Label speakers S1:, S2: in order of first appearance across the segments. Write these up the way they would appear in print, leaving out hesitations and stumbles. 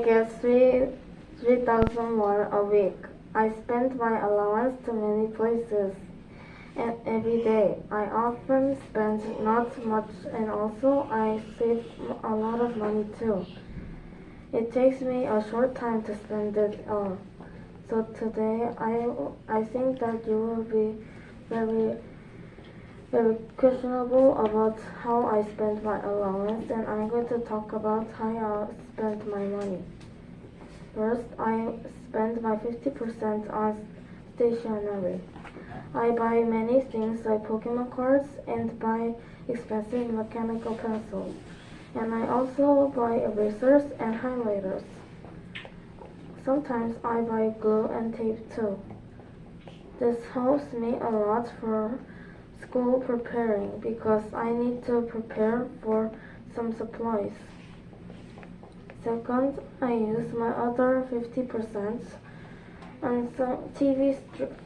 S1: get 3,000 won a week. I spend my allowance to many places. And every day, I often spend not much, and also I save a lot of money too. It takes me a short time to spend it all. So today, I think that you will be very questionable about how I spend my allowance, and I'm going to talk about how I spend my money. First, I spend my 50% on stationery. I buy many things like Pokemon cards and buy expensive mechanical pencils. And I also buy erasers and highlighters. Sometimes I buy glue and tape too. This helps me a lot for school preparing because I need to prepare for some supplies. Second, I use my other 50% on some TV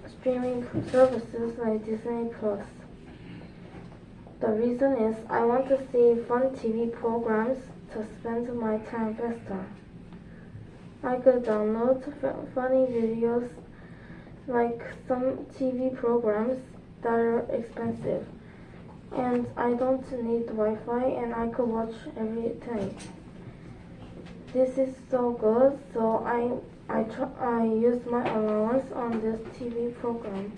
S1: streaming services like Disney+. The reason is I want to see fun TV programs to spend my time faster. I could download funny videos like some TV programs that are expensive, and I don't need Wi-Fi, and I could watch everything. This is so good, so I use my allowance on this TV program.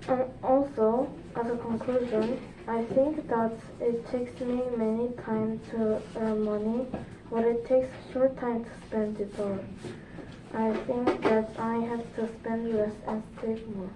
S1: And also, as a conclusion, I think that it takes me many time to earn money, but it takes short time to spend it all. I think that I have to spend less and save more.